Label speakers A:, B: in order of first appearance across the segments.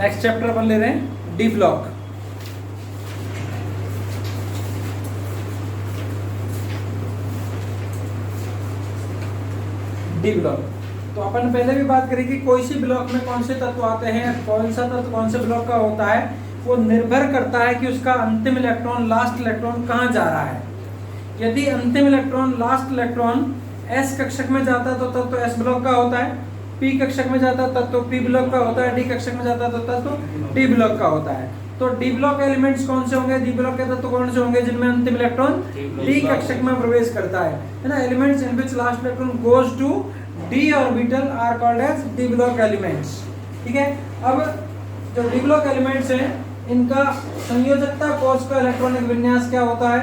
A: Next chapter अपन ले रहे हैं डी ब्लॉक। डी ब्लॉक तो अपन पहले भी बात करी कि कोई सी ब्लॉक में कौन से तत्व आते हैं, कौन सा तत्व कौन से ब्लॉक का होता है, वो निर्भर करता है कि उसका अंतिम इलेक्ट्रॉन लास्ट इलेक्ट्रॉन कहाँ जा रहा है। यदि अंतिम इलेक्ट्रॉन लास्ट इलेक्ट्रॉन एस कक्षक में जाता है तो तत्व एस ब्लॉक का होता है, पी कक्षक में जाता है तत्व पी ब्लॉक का होता है, डी कक्षक में जाता है तो तत्व डी ब्लॉक का होता है। तो डी ब्लॉक एलिमेंट्स कौन से होंगे, डी ब्लॉक के तत्व कौन से होंगे जिनमें अंतिम इलेक्ट्रॉन डी कक्षक में प्रवेश करता है ना। Elements in which last electron goes to d orbital are called as d block elements. ठीक है, अब जो डी ब्लॉक एलिमेंट्स हैं इनका संयोजकता कोश का इलेक्ट्रॉनिक विन्यास क्या होता है।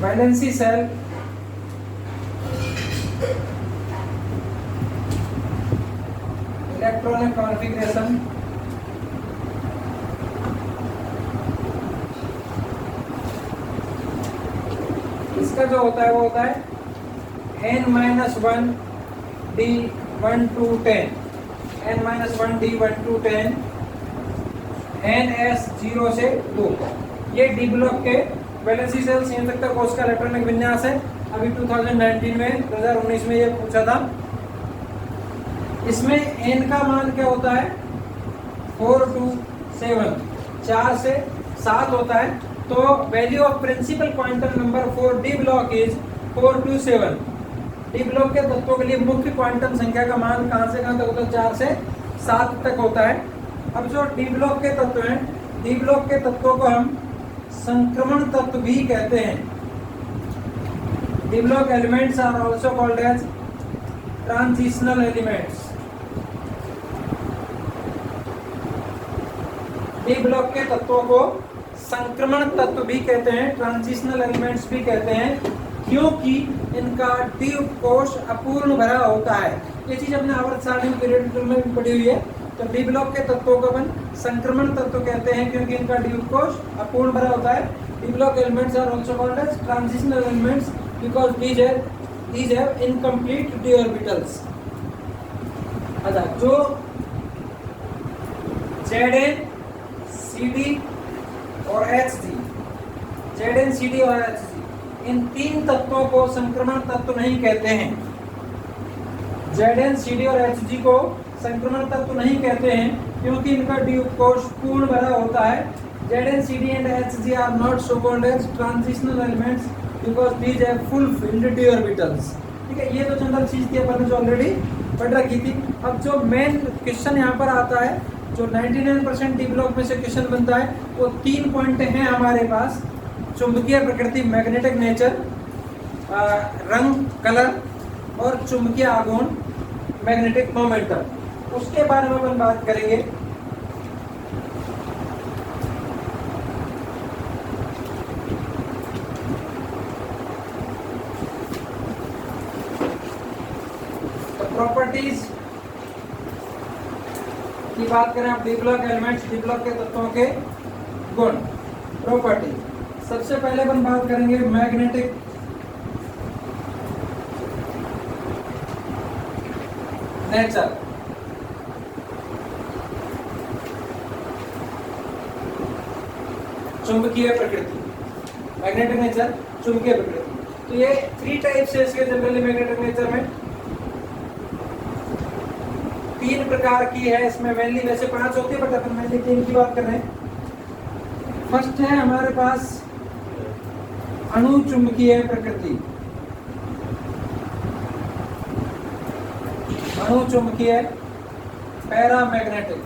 A: वैलेंसी सेल, इलेक्ट्रॉनिक कॉन्फ़िगरेशन, इसका जो होता है वो होता है n-1 d1 to 10, n-1 d1 to 10, ns 0 से 2। ये डी ब्लॉक के वैलेंसी सेल संयोजकता कोश का इलेक्ट्रॉनिक विन्यास है। अभी 2019 में ये पूछा था। इसमें n का मान क्या होता है 4 to 7, 4 से 7 होता है। तो value of principal quantum number for d block is 4 to 7। D block के तत्वों के लिए मुख्य क्वांटम संख्या का मान कहां से कहां तक होता है, 4 से 7 तक होता है। अब जो डी ब्लॉक के तत्व हैं, डी ब्लॉक के तत्वों को हम संक्रमण तत्व भी कहते हैं। D block elements are also called as transitional elements. D block के तत्वों को संक्रमण तत्व भी कहते हैं, ट्रांजिशनल एलिमेंट्स भी कहते हैं, क्योंकि इनका डी कोश अपूर्ण भरा होता है। ये चीज अपने आवर्त सारणी पीरियड में भी पढ़ी हुई है। तो डी ब्लॉक के तत्वों को अपन संक्रमण तत्व कहते हैं क्योंकि इनका डी कोश अपूर्ण भरा होता है। D block elements are also called as transitional elements because these have incomplete d orbitals। अच्छा, जो Zn, Cd और Hg, Zn, Cd और Hg, इन तीन तत्वों को संक्रमण तत्व नहीं कहते हैं। Zn, Cd और Hg को संक्रमण तत्व नहीं कहते हैं क्योंकि इनका डी कोश पूर्ण भरा होता है। Zn, Cd and Hg are not so called as transitional elements because these have fulfilled d orbitals। ठीक है, ये तो जनरल चीज थी अपन ने जो ऑलरेडी पढ़ रखी थी। अब जो मेन क्वेश्चन यहाँ पर आता है, जो 99% डी ब्लॉक में से क्वेश्चन बनता है, वो 3 पॉइंट हैं हमारे पास। चुंबकीय प्रकृति, मैग्नेटिक नेचर, रंग कलर, और चुंबकीय आघूर्ण, मैग्नेटिक मोमेंटम। उसके बारे में अपन बात करेंगे। तो प्रॉपर्टीज की बात करें आप, D block elements, d block के तत्वों के गुण, प्रॉपर्टी। सबसे पहले अपन बात करेंगे मैग्नेटिक नेचर। चुंबकीय प्रकृति, मैग्नेटिक नेचर, चुंबकीय प्रकृति। तो ये 3 टाइप्स है इसके जनरली मैग्नेटिक नेचर में। 3 प्रकार की है इसमें, मेनली वैसे 5 होती है बट अपन मेनली 3 की बात कर रहे हैं। फर्स्ट है हमारे पास अणुचुंबकीय प्रकृति, अणुचुंबकीय पैरामैग्नेटिक,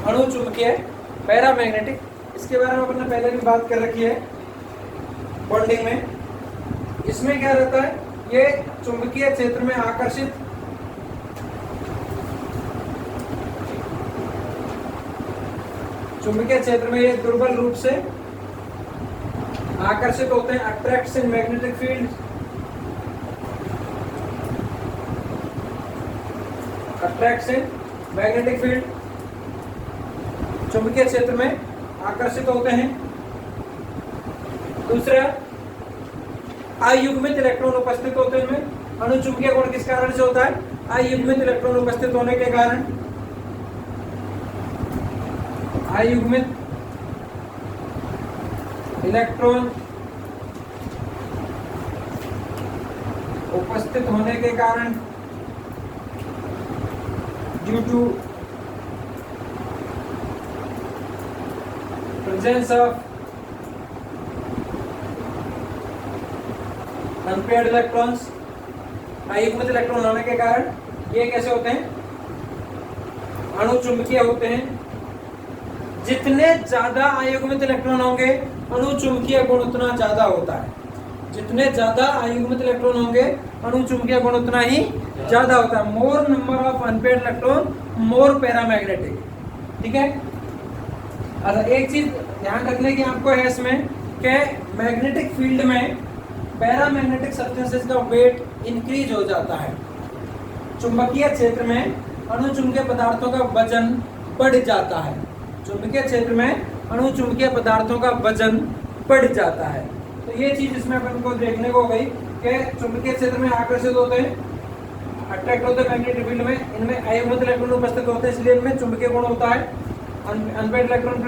A: अणुचुंबकीय पैरामैग्नेटिक। इसके बारे में अपन ने पहले भी बात कर रखी है बॉन्डिंग में। इसमें क्या रहता है, ये चुंबकीय क्षेत्र में आकर्षित चुंबकीय क्षेत्र में ये दुर्बल रूप से आकर्षित होते हैं, attracts in magnetic field, attracts in magnetic field, चुंबकीय क्षेत्र में आकर्षित होते हैं। दूसरा, अयुग्मित इलेक्ट्रॉन उपस्थित होते हैं इनमें। अणुचुंबकीय गुण किस कारण से होता है? अयुग्मित इलेक्ट्रॉन उपस्थित होने के कारण। अयुग्मित इलेक्ट्रॉन उपस्थित होने के कारण, due to presence of unpaired electrons. अयुग्मित इलेक्ट्रॉन होने के कारण ये कैसे होते हैं? अणुचुंबकीय होते हैं। जितने ज्यादा अयुग्मित इलेक्ट्रॉन होंगे अणुचुंबकीय गुण उतना ज्यादा होता है। जितने ज्यादा अयुग्मित इलेक्ट्रॉन होंगे अणुचुंबकीय गुण उतना ही ज्यादा होता है। मोर number of unpaired electron more paramagnetic. ठीक है। और एक चीज ध्यान रखने की आपको है इसमें कि मैग्नेटिक फील्ड में पैरामैग्नेटिक सब्सटेंसेस का वेट इंक्रीज हो जाता है। चुंबकीय क्षेत्र में अणुचुंबकीय पदार्थों का वजन बढ़ जाता है। चुंबकीय क्षेत्र में अणुचुंबकीय पदार्थों का वजन बढ़ जाता है। तो ये चीज इसमें अपन को देखने को हो गई कि चुंबकीय क्षेत्र में आकर्षित होते हैं, अट्रैक्ट होते हैं मैग्नेटिक फील्ड में। इनमें अयुग्मित इलेक्ट्रॉन उपस्थित होते हैं, इसलिए इनमें चुंबकीय गुण होता है। अनपेयर्ड इलेक्ट्रॉन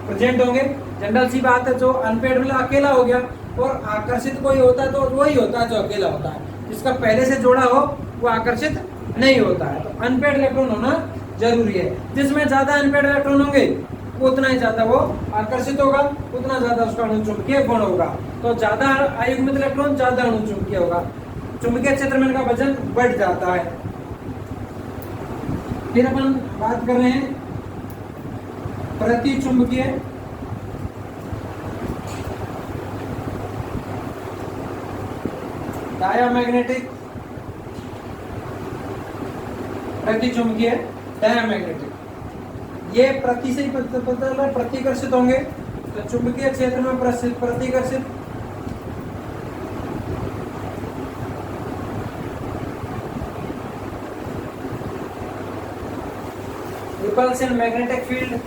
A: प्रेजेंट होंगे। जनरल सी बात है, जो अनपेयर्ड वाला अकेला हो गया और आकर्षित कोई होता है तो वही होता है जो अकेला होता है। जिसका पहले से जोड़ा हो वो आकर्षित नहीं होता है। तो अनपेयर्ड इलेक्ट्रॉन होना जरूरी है। जिसमें ज्यादा अनपेयर्ड इलेक्ट्रॉन होंगे उतना ही ज्यादा वो आकर्षित होगा, उतना ज्यादा उसका अणुचुंबकीय गुण होगा। तो ज्यादा अयुग्मित इलेक्ट्रॉन ज्यादा अणुचुंबकीय होगा। चुंबकीय क्षेत्र में इनका वजन बढ़ जाता है। फिर अपन बात कर रहे हैं प्रतिचुंबकीय। Diamagnetic, प्रतिचुंबकीय, diamagnetic. ये प्रति से प्रतिकर्षित होंगे। तो चुंबकीय क्षेत्र में प्रतिकर्षित, रिपल्सन मैग्नेटिक फील्ड।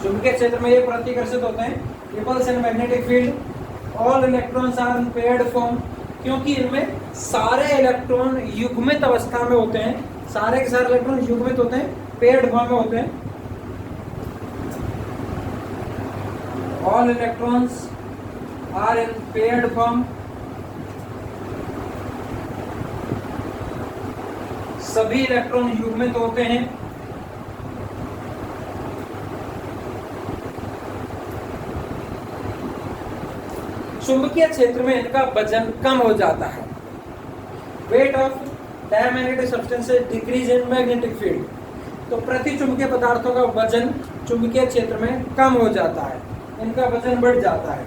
A: चुंबकीय क्षेत्र में ये प्रतिकर्षित होते हैं। Repulsion magnetic field. All electrons are in paired form, क्योंकि इनमें सारे इलेक्ट्रॉन युग्मित अवस्था में होते हैं। सारे के सारे इलेक्ट्रॉन युग्मित होते हैं, पेयर्ड फॉर्म में होते हैं। All electrons are in paired form. सभी इलेक्ट्रॉन युग्मित होते हैं। चुंबकीय क्षेत्र में इनका वजन कम हो जाता है। Weight of diamagnetic substances decrease in magnetic field. तो प्रतिचुंबकीय पदार्थों का वजन चुंबकीय क्षेत्र में कम हो जाता है, इनका वजन बढ़ जाता है।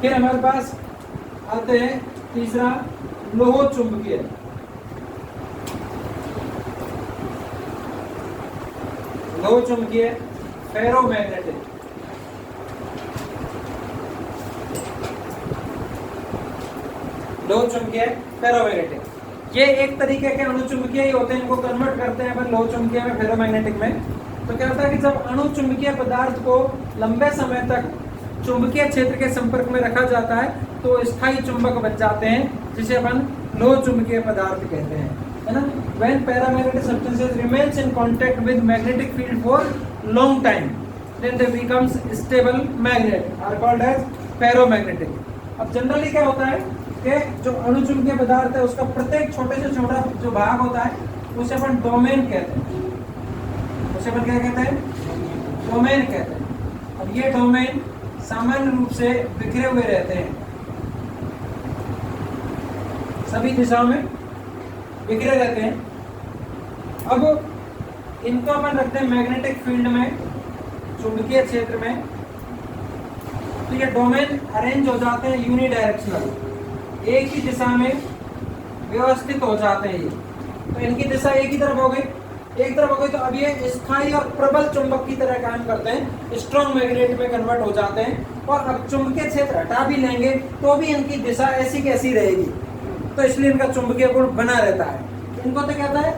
A: फिर हमारे पास आते हैं तीसरा, लोह चुंबकीय। लोह चुंबकीय, फेरोमैग्नेटिक। लोह चुंबकीय, फेरोमैग्नेटिक। ये एक तरीके के अणुचुंबकीय ही होते हैं, इनको कन्वर्ट करते हैं अपन लोह चुंबकीय में, फेरोमैग्नेटिक में। तो क्या होता है कि जब अणुचुंबकीय पदार्थ को लंबे समय तक चुंबकीय क्षेत्र के संपर्क में रखा जाता है तो स्थायी चुंबक बन जाते हैं, जिसे अपन लोह चुंबकीय पदार्थ कहते हैं, है ना। When paramagnetic substances remains in contact with magnetic field for long time, then they becomes stable magnet, are called as ferromagnetic। अब जनरली क्या होता है कि जो अणुचुंबकीय पदार्थ है उसका प्रत्येक छोटे से छोटा जो भाग होता है उसे अपन डोमेन कहते हैं। उसे अपन क्या कहते हैं? डोमेन कहते हैं। अब ये डोमेन सामान्य रूप से बिखरे हुए रहते हैं, सभी दिशाओं में बिखरे रहते हैं। अब इनको अपन रखते हैं मैग्नेटिक फील्ड में, चुंबकीय क्षेत्र में। तो ये डोमेन अरेंज हो जाते हैं यूनिडायरेक्शनल, एक ही दिशा में व्यवस्थित हो जाते हैं ये। तो इनकी दिशा एक ही तरफ हो गई, एक तरफ हो गई। तो अब ये स्थायी और प्रबल चुंबक की तरह काम करते हैं, स्ट्रॉन्ग मैग्नेट में कन्वर्ट हो जाते हैं। और अब चुंबकीय क्षेत्र हटा भी लेंगे तो भी इनकी दिशा ऐसी कैसी रहेगी, तो इसलिए इनका चुंबकीय गुण बना रहता है। इनको तो कहता है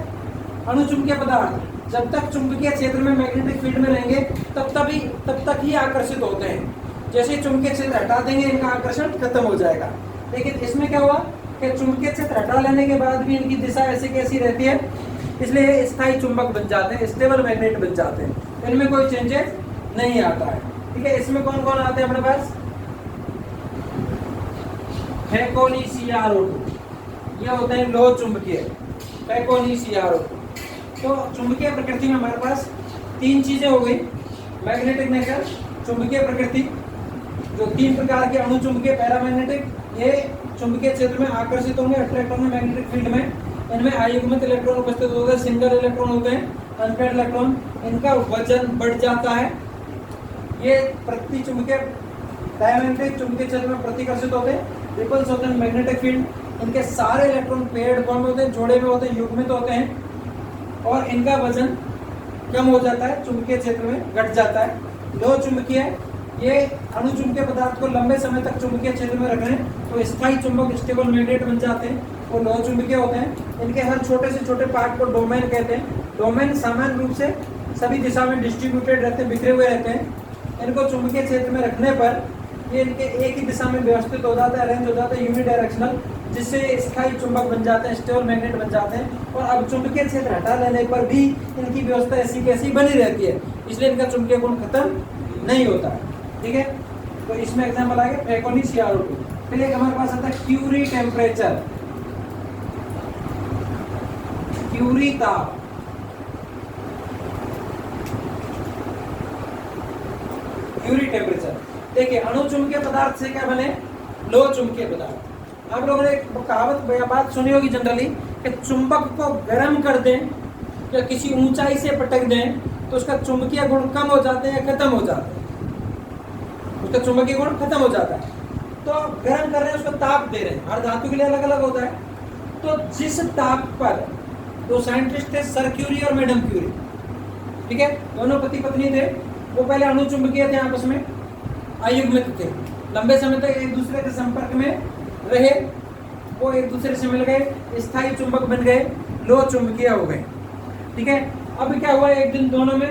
A: अणुचुंबकीय पदार्थ। जब तक चुंबकीय क्षेत्र में मैग्नेटिक फील्ड में रहेंगे तब तक ही आकर्षित होते हैं। जैसे चुंबकीय क्षेत्र हटा देंगे इनका आकर्षण खत्म हो जाएगा। लेकिन इसमें क्या हुआ कि चुंबकीय क्षेत्र हटा लेने के बाद भी इनकी दिशा ऐसी कैसी रहती है, इसलिए स्थायी चुंबक बन जाते हैं, स्टेबल मैग्नेट बन जाते हैं, इनमें कोई चेंजेस नहीं आता है। ठीक है, इसमें कौन कौन आते हैं अपने पास? फेकोनी-CrO2, ये होते हैं लोह चुंबकीय, फेकोनी-CrO2। तो चुंबकीय प्रकृति में हमारे पास तीन चीजें हो गई, मैग्नेटिक नेचर, चुंबकीय प्रकृति, जो तीन प्रकार के अणु चुंबकीय, पैरामैग्नेटिक, ये चुंबकीय क्षेत्र में आकर्षित होंगे, अट्रैक्ट होंगे मैग्नेटिक फील्ड में। इनमें अयुग्मित इलेक्ट्रॉन उपस्थित होते हैं, सिंगल इलेक्ट्रॉन होते हैं, अनपेयर्ड इलेक्ट्रॉन, इनका वजन बढ़ जाता है। ये प्रति चुंबकीय डायमैग्नेटिक चुंबकीय क्षेत्र में प्रतिकर्षित होते हैं, रिपल्स होते हैं मैग्नेटिक फील्ड, इनके सारे इलेक्ट्रॉन पेयर्ड फॉर्म में होते हैं, जोड़े में होते हैं, युग्मित होते हैं, और इनका वजन कम हो जाता है, चुंबकीय क्षेत्र में घट जाता है। लोह चुंबकीय, ये अणु चुंबकीय पदार्थ को लंबे समय तक चुंबकीय क्षेत्र में रखने तो स्थायी चुंबक, स्टेबल मैग्नेट बन जाते हैं, वो लोह चुंबकीय होते हैं। इनके हर छोटे से छोटे पार्ट को डोमेन कहते हैं। डोमेन सामान्य रूप से सभी दिशा में डिस्ट्रीब्यूटेड रहते हैं, बिखरे हुए रहते हैं। इनको चुंबकीय क्षेत्र में रखने पर ये इनके एक ही दिशा में व्यवस्थित हो जाता है, अरेंज हो जाता है, यूनिडायरेक्शनल, जिससे स्थायी चुंबक बन जाते हैं, स्टेबल मैग्नेट बन जाते हैं। और अब चुंबकीय क्षेत्र हटा लेने पर भी इनकी व्यवस्था ऐसी कैसी बनी रहती है, इसलिए इनका चुंबकीय गुण खत्म नहीं होता है। ठीक है, तो इसमें एग्जाम्पल आएगा फेकोनी-CrO2। फिर एक हमारे पास आता है क्यूरी टेम्परेचर, क्यूरी ताप। क्यूरी टेम्परेचर, देखिए अणु चुंबकीय पदार्थ से क्या बने? लोह चुंबकीय पदार्थ। आप लोगों ने एक कहावत या बात सुनी होगी जनरली कि चुंबक को गर्म कर दें या किसी ऊंचाई से पटक दें तो उसका चुंबकीय गुण कम हो जाते हैं या खत्म हो जाते हैं, उसका चुंबकीय गुण खत्म हो जाता है। तो आप गर्म कर रहे हैं, उसको ताप दे रहे हैं, हर धातु के लिए अलग अलग होता है। तो जिस ताप पर, दो साइंटिस्ट थे, सर क्यूरी और मैडम क्यूरी, ठीक है, दोनों पति पत्नी थे, वो पहले अणु चुंबकीय थे, आपस में अयुग्मित थे, लंबे समय तक एक दूसरे के संपर्क में रहे, वो एक दूसरे से मिल गए, स्थायी चुंबक बन गए, लोह चुंबकीय हो गए। ठीक है, अब क्या हुआ, एक दिन दोनों में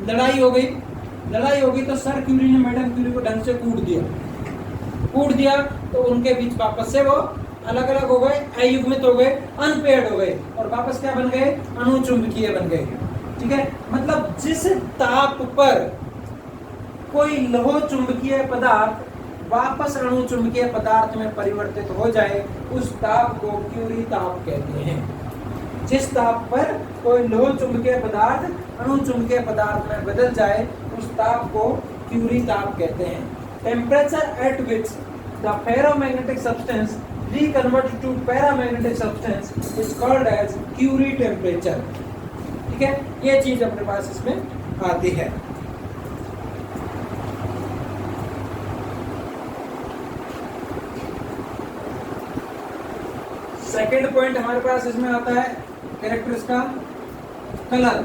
A: लड़ाई हो गई तो सर क्यूरी ने मैडम क्यूरी को ढंग से कूट दिया तो उनके बीच वापस से वो अलग अलग हो गए, अयुग्मित हो गए, अनपेयर्ड हो गए, और वापस क्या बन गए? अणु चुंबकीय बन गए। ठीक है, मतलब जिस ताप पर कोई लोह चुंबकीय पदार्थ वापस अणु चुंबकीय पदार्थ में परिवर्तित हो जाए उस ताप को क्यूरी ताप कहते हैं। जिस ताप पर कोई लोह चुंबकीय पदार्थ अणु चुंबकीय पदार्थ में बदल जाए उस ताप को क्यूरी ताप कहते हैं। Temperature at which the ferromagnetic substance reconverted to paramagnetic substance is called as Curie temperature। ठीक है, ये चीज अपने पास इसमें आती है। सेकेंड पॉइंट हमारे पास इसमें आता है कैरेक्टर्स का कलर।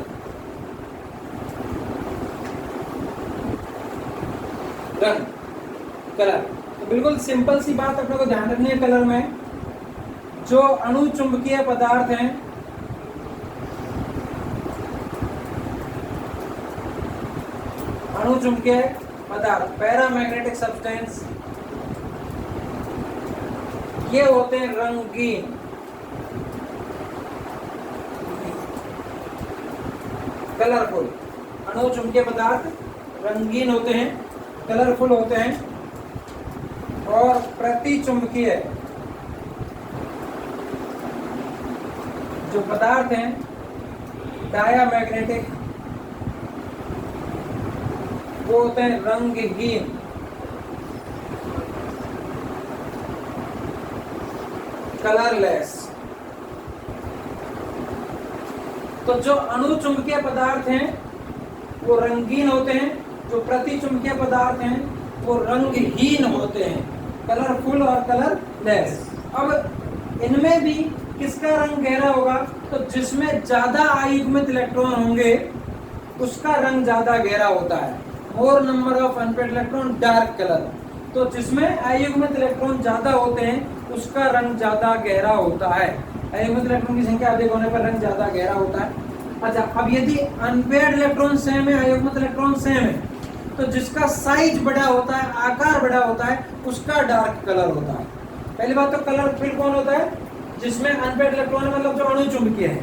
A: रंग, कलर, तो बिल्कुल सिंपल सी बात अपने को ध्यान रखनी है। कलर में जो अणु चुंबकीय पदार्थ हैं, अणु चुंबकीय पदार्थ, पैरामैग्नेटिक सब्सटेंस, ये होते हैं रंगीन। कलरफुल, अणु चुंबकीय पदार्थ रंगीन होते हैं, कलरफुल होते हैं, और प्रति चुंबकीय जो पदार्थ हैं डायामैग्नेटिक, वो होते हैं रंगहीन। कलरलेस। तो जो अणु चुंबकीय पदार्थ हैं वो रंगीन होते हैं, जो प्रति चुंबकीय पदार्थ हैं वो रंगहीन होते हैं, कलरफुल और कलरलेस। अब इनमें भी किसका रंग गहरा होगा? तो जिसमें ज्यादा अयुग्मित इलेक्ट्रॉन होंगे उसका रंग ज्यादा गहरा होता है। मोर number of unpaired electron dark colour. तो जिसमें अयुग्मित इलेक्ट्रॉन ज्यादा होते हैं उसका रंग ज्यादा गहरा होता है। अयुग्मित इलेक्ट्रॉन की संख्या अधिक होने पर रंग ज्यादा गहरा होता है। अच्छा, अब यदि अनपेयर्ड इलेक्ट्रॉन सेम है, अयुग्मित इलेक्ट्रॉन सेम है, तो जिसका साइज बड़ा होता है, आकार बड़ा होता है, उसका डार्क कलर होता है। पहली बात तो कलर फिर कौन होता है? जिसमें अनपेयर्ड इलेक्ट्रॉन है, मतलब जो अणु चुंबकीय है।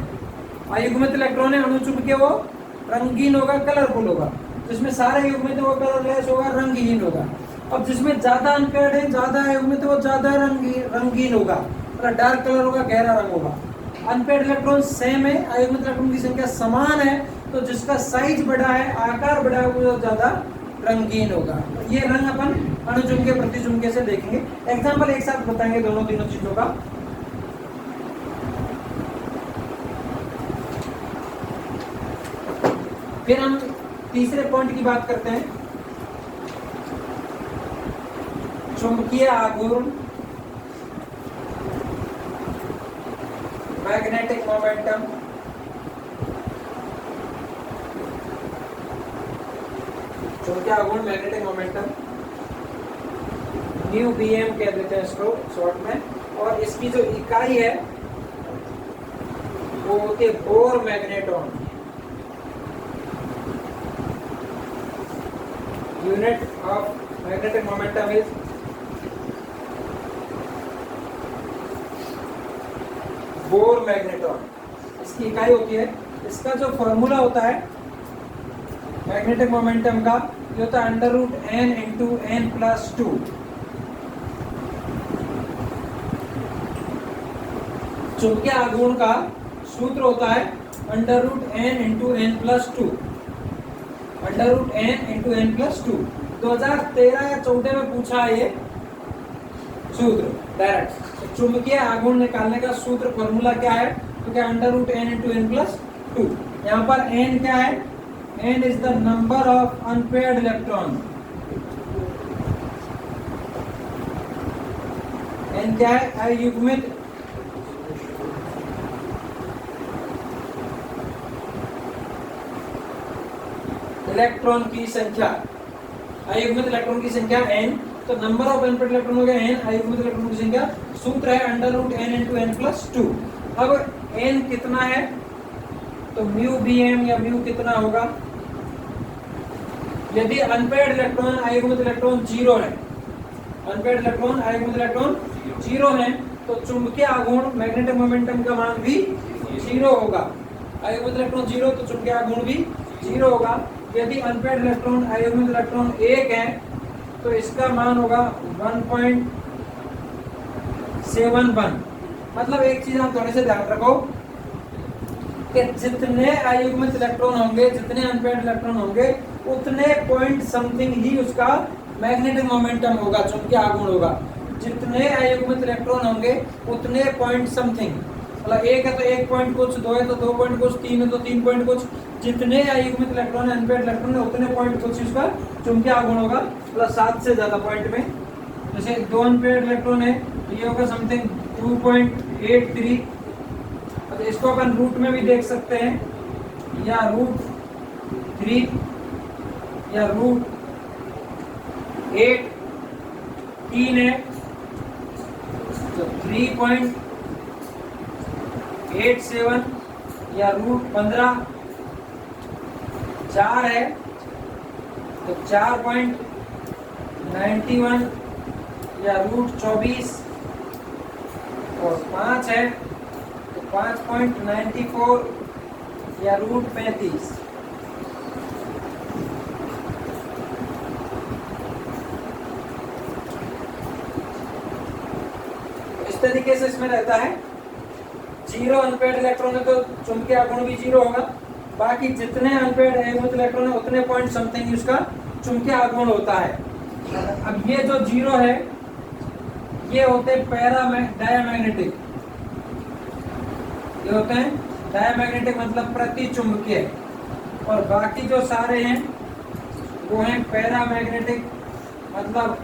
A: अयुग्मित इलेक्ट्रॉन है, अणु चुंबकीय, वो रंगीन होगा, कलरफुल होगा। जिसमें सारे युग्मित है वो कलरलेस होगा, रंगहीन होगा। अब जिसमें ज्यादा अनपेयर्ड है, ज्यादा युग्मित, वो ज्यादा रंगीन होगा, मतलब डार्क कलर होगा, गहरा रंग होगा। अनपेयर्ड इलेक्ट्रॉन सेम है, अयुग्मित इलेक्ट्रॉन की संख्या समान है, तो जिसका साइज बड़ा है, आकार बड़ा है, वो ज्यादा रंगीन होगा। ये रंग अपन अणुचुंबकीय प्रतिचुंबकीय से देखेंगे। एग्जाम्पल एक साथ बताएंगे दोनों तीनों चीजों का। फिर हम तीसरे पॉइंट की बात करते हैं, चुंबकीय आघूर्ण, मैग्नेटिक मोमेंटम, चुंबकीय आघूर्ण, मैग्नेटिक मोमेंटम, न्यू बीएम कह देते हैं इसको शॉर्ट में। और इसकी जो इकाई है वो होती है bore magneton. Unit of magnetic momentum is bore magneton. इसकी इकाई होती है, इसका जो फॉर्मूला होता है मैग्नेटिक मोमेंटम का, ये होता है √n इंटू n+2। चुंबकीय आघूर्ण का सूत्र होता है √n into n+2, √n into n+2। 2013 या 14 में पूछा है ये सूत्र डायरेक्ट। चुंबकीय आघूर्ण निकालने का सूत्र फॉर्मूला क्या है? तो क्या √n इंटू n+2। यहाँ पर n क्या है? n is the number of unpaired electron. n क्या है? अयुग्मित इलेक्ट्रॉन की संख्या, अयुग्मित इलेक्ट्रॉन की संख्या n, तो नंबर ऑफ अनपेयर्ड इलेक्ट्रॉन हो गया n, अयुग्मित इलेक्ट्रॉन की संख्या, सूत्र है √n इंटू n+2। अब n कितना है? तो म्यू bm या म्यू कितना होगा? यदि अनपेयर्ड इलेक्ट्रॉन अयुग्मित इलेक्ट्रॉन 0 है, अनपेयर्ड इलेक्ट्रॉन अयुग्मित इलेक्ट्रॉन 0 है, तो चुंबकीय आघूर्ण मैग्नेटिक मोमेंटम का मान भी 0 होगा। अयुग्मित इलेक्ट्रॉन 0 तो चुंबकीय आघूर्ण भी 0 होगा। यदि अनपेयर्ड इलेक्ट्रॉन अयुग्मित इलेक्ट्रॉन 1 है, तो इसका मान होगा 1.71। मतलब एक चीज आप थोड़े से ध्यान रखो कि जितने अयुग्मित इलेक्ट्रॉन होंगे, जितने अनपेयर्ड इलेक्ट्रॉन होंगे, उतने पॉइंट समथिंग ही उसका मैग्नेटिक मोमेंटम होगा, चुंबकीय आघूर्ण होगा। जितने अयुग्मित इलेक्ट्रॉन होंगे उतने पॉइंट समथिंग, मतलब 1 है तो 1 पॉइंट कुछ, 2 है तो 2 पॉइंट कुछ, 3 है तो 3 पॉइंट कुछ। जितने अयुग्मित इलेक्ट्रॉन है, अनपेयर्ड इलेक्ट्रॉन है, उतने पॉइंट कुछ इसका चुंबकीय आघूर्ण होगा, मतलब 7 से ज्यादा पॉइंट में। जैसे 2 अनपेयर्ड इलेक्ट्रॉन है तो ये होगा समथिंग 2.83। तो इसको अपन रूट में भी देख सकते हैं, या √3 या √8। 3 है तो 3.87 या √15। 4 है तो 4.91 या √24। और 5 है तो 5.94 या √35। इस तरीके से इसमें रहता है। 0 अनपेयर्ड इलेक्ट्रॉन है तो चुंबकीय आघूर्ण भी 0 होगा। बाकी जितने अनपेयर्ड अयुग्मित इलेक्ट्रॉन है उतने पॉइंट समथिंग उसका चुंबकीय आघूर्ण होता है। अब ये जो 0 है ये होते हैं डायमैग्नेटिक, ये होते हैं डायमैग्नेटिक मतलब प्रति चुंबकीय। और बाकी जो सारे हैं वो हैं पैरामैग्नेटिक मतलब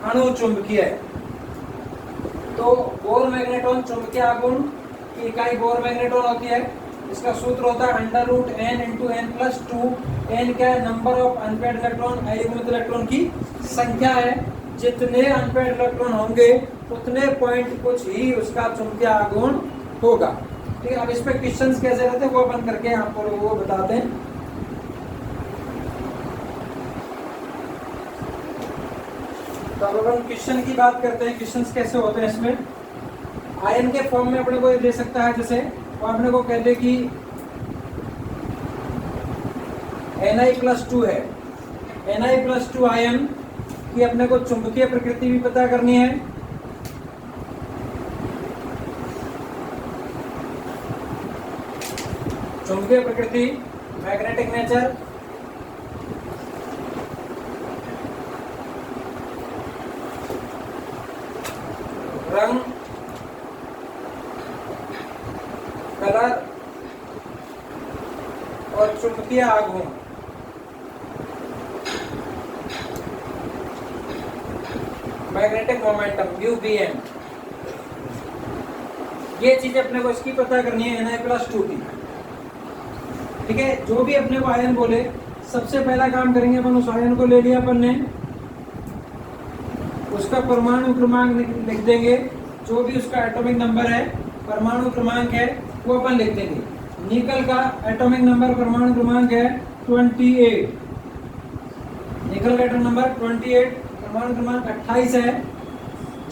A: अणु चुंबकीय। तो बोर मैग्नेटॉन चुंबकीय आघूर्ण की इकाई बोर मैग्नेटॉन होती है। इसका सूत्र होता है √n इंटू n+2। n क्या है? नंबर ऑफ अनपेयर्ड इलेक्ट्रॉन, अयुग्मित इलेक्ट्रॉन की संख्या है। जितने अनपेयर्ड इलेक्ट्रॉन होंगे उतने पॉइंट कुछ ही उसका चुंबकीय आघूर्ण होगा। ठीक है, अब इस पे क्वेश्चंस कैसे रहते हैं वो अपन करके आपको लोगों को बताते हैं। तो अब अपन क्वेश्चन की बात करते हैं, क्वेश्चंस कैसे होते हैं इसमें। आयन के फॉर्म में अपने को ये दे सकता है, जैसे वो अपने को कहते हैं कि Na+2 है, Na+2 आयन की अपने को चुंबकीय प्रकृति भी पता करनी है, चुंबकीय प्रकृति, मैग्नेटिक नेचर, रंग, कलर और चुंबकीय आघूर्ण। मैग्नेटिक मोमेंटम UVM, ये चीज अपने को इसकी पता करनी है Na+2 की। ठीक है, जो भी अपने को आयन बोले सबसे पहला काम करेंगे अपन, उस आयन को ले लिया अपन ने, उसका परमाणु क्रमांक लिख देंगे, जो भी उसका एटॉमिक नंबर है, परमाणु क्रमांक है वो अपन लिख देंगे। निकल का एटॉमिक नंबर, परमाणु क्रमांक है 28, निकल का एटॉमिक नंबर 28, परमाणु क्रमांक 28 है।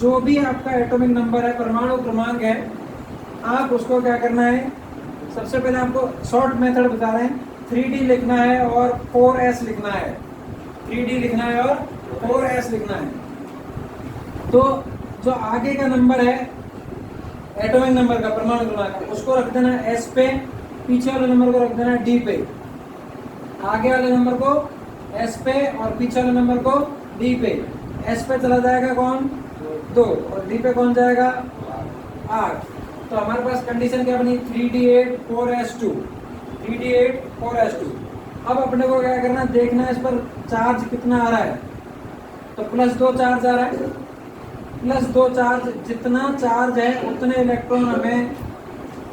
A: जो भी आपका एटॉमिक नंबर है, परमाणु क्रमांक है, आप उसको क्या करना है, सबसे पहले आपको शॉर्ट मेथड बता रहे हैं, 3D लिखना है और 4S लिखना है, 3D लिखना है और 4S लिखना है। तो जो आगे का नंबर है एटॉमिक नंबर का, परमाणु क्रमांक, उसको रख देना है S पे, पीछे वाले नंबर को रख देना है D पे, आगे वाले नंबर को S पे और पीछे वाले नंबर को D पे। S पे चला जाएगा कौन, 2, और D पे कौन जाएगा, 8। तो हमारे पास कंडीशन क्या बनी, 3D8 4S2, 3D8 4S2। अब अपने को क्या करना, देखना है इस पर चार्ज कितना आ रहा है। तो +2 चार्ज आ रहा है, +2 चार्ज, जितना चार्ज है उतने इलेक्ट्रॉन हमें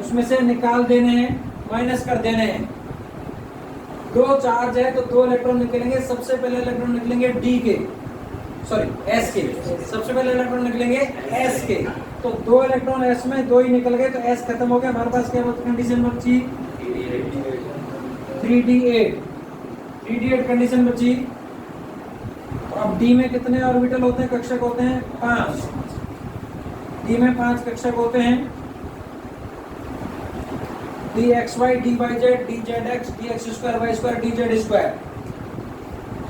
A: उसमें से निकाल देने हैं, माइनस कर देने हैं। 2 चार्ज है तो 2 इलेक्ट्रॉन निकलेंगे। सबसे पहले इलेक्ट्रॉन निकलेंगे D के, सॉरी S के, सबसे पहले इलेक्ट्रॉन निकलेंगे S के। तो 2 इलेक्ट्रॉन S में, 2 ही निकल गए तो S खत्म हो गया। हमारे पास क्या कंडीशन बची, 3D8 कंडीशन बची। अब D में कितने ऑर्बिटल होते हैं, कक्षक होते हैं 5, D में 5 कक्षक होते हैं, dxy, dyz, dzx, dx2, y2, dz2।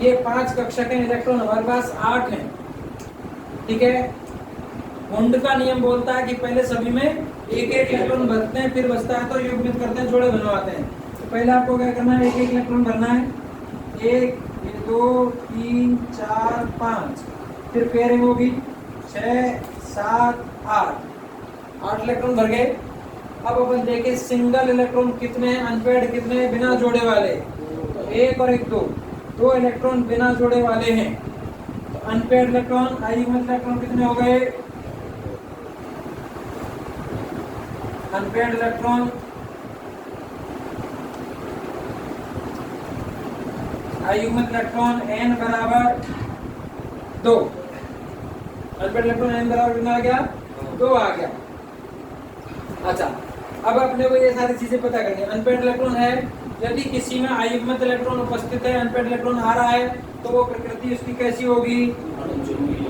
A: ये 5 कक्षक हैं, इलेक्ट्रॉन हमारे पास 8 हैं। ठीक है, हुंड का नियम बोलता है कि पहले सभी में एक इलेक्ट्रॉन भरते हैं, फिर बचता है तो युग्मित करते हैं, जोड़े बनवाते हैं। तो पहले आपको क्या करना है, एक इलेक्ट्रॉन भरना है, 1 2 3 4 5, फिर पेयरिंग होगी 6 7 8 इलेक्ट्रॉन भर गए। अब अपन देखें सिंगल इलेक्ट्रॉन कितने हैं, अनपेयर्ड कितने हैं, बिना जोड़े वाले, तो 1 और 1 2 इलेक्ट्रॉन बिना जोड़े वाले हैं। तो अनपेयर्ड इलेक्ट्रॉन, आयुग्मित इलेक्ट्रॉन कितने हो गए, अनपेयर्ड इलेक्ट्रॉन आयुग्मित इलेक्ट्रॉन n बराबर 2, अनपेयर्ड इलेक्ट्रॉन n बराबर कितना आ गया, 2 आ गया। अच्छा, अब अपने को ये सारी चीजें पता करनी है। अनपेयर्ड इलेक्ट्रॉन है, यदि किसी में आयुग्मित इलेक्ट्रॉन उपस्थित है, अनपेयर्ड इलेक्ट्रॉन आ रहा है, तो वो प्रकृति उसकी कैसी होगी,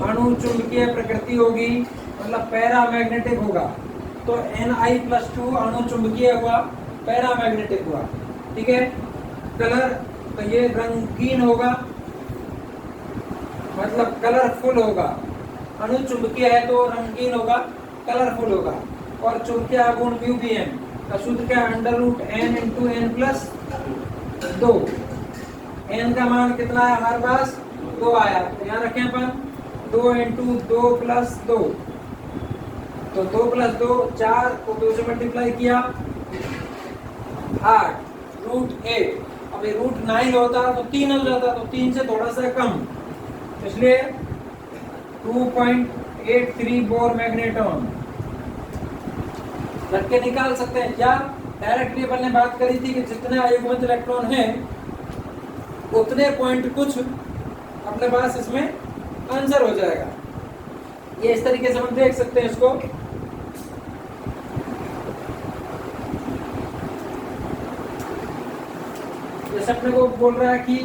A: अणुचुंबकीय प्रकृति होगी, मतलब पैरामैग्नेटिक होगा। तो Na+2 अणुचुंबकीय हुआ, पैरामैग्नेटिक हुआ। ठीक है, कलर, तो ये रंगीन होगा, मतलब कलरफुल होगा। अणुचुंबकीय है तो रंगीन होगा, कलरफुल होगा। और चुंबकीय आघूर्ण UVM का सूत्र क्या, √n × n+2। n का मान कितना है हमारे पास, 2 आया, तो यहाँ रखें अपन 2 × 2 + 2, तो 2 + 2 4 को 2 से मल्टीप्लाई किया 8, √8। अब ये √9 होता तो 3 हो जाता, तो 3 से थोड़ा सा कम, इसलिए 2.83 बोर मैग्नेटॉन रख के निकाल सकते हैं। क्या डायरेक्टली अपन ने बात करी थी कि जितने अयुग्मित इलेक्ट्रॉन हैं उतने पॉइंट कुछ अपने पास इसमें आंसर हो जाएगा। ये इस तरीके से हम देख सकते हैं इसको। जैसे अपने को बोल रहा है कि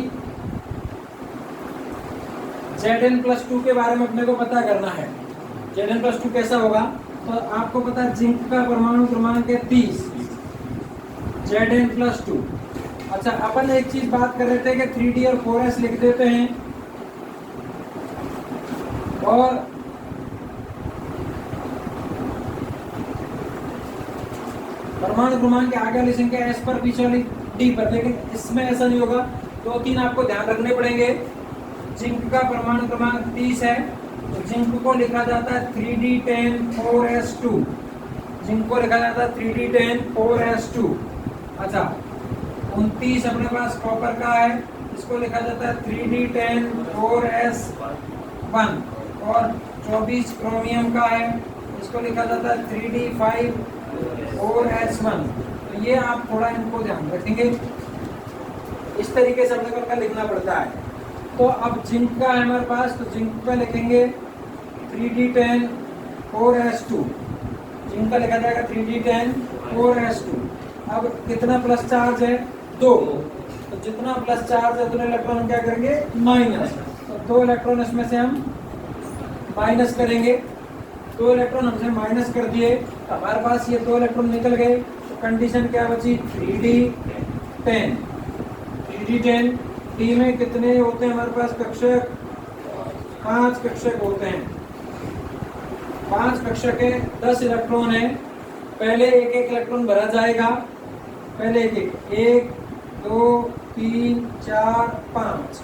A: Zn+2 के बारे में अपने को पता करना है। Zn+2 कैसा होगा, तो आपको पता है जिंक का परमाणु क्रमांक है 30, Zn+2। अच्छा, अपन एक चीज बात कर रहे थे कि 3D और 4s लिख देते हैं और परमाणु क्रमांक के आगे वाली संख्या S पर, पीछे वाली D पर, लेकिन इसमें ऐसा नहीं होगा। 2-3 आपको ध्यान रखने पड़ेंगे। जिंक का परमाणु क्रमांक 30 है, तो जिंक को लिखा जाता है 3D10 4s2। जिंक को लिखा जाता है 3D10 4s2। अच्छा, 29 अपने पास कॉपर का है, इसको लिखा जाता है 3D10 4s1। और 24 क्रोमियम का है, इसको लिखा जाता है 3D5 4s1। तो ये आप थोड़ा इनको ध्यान रखेंगे, इस तरीके से अपने को लिखना पड़ता है। तो अब जिंक का है हमारे पास, तो जिंक का लिखेंगे 3D10 4s2। जिंक का लिखा जाएगा 3D10 4s2। अब कितना प्लस चार्ज है, 2, तो जितना प्लस चार्ज है उतने इलेक्ट्रॉन हम क्या करेंगे, माइनस। तो 2 इलेक्ट्रॉन इसमें से हम माइनस करेंगे। 2 इलेक्ट्रॉन हमसे माइनस कर दिए, तो हमारे पास ये 2 इलेक्ट्रॉन निकल गए। तो कंडीशन क्या बची, 3D10। 3D10 डी में कितने होते हैं हमारे पास कक्षक, 5 कक्षक होते हैं। 5 कक्षक है, 10 इलेक्ट्रॉन है। पहले एक एक इलेक्ट्रॉन भरा जाएगा, पहले एक 2 3 4 5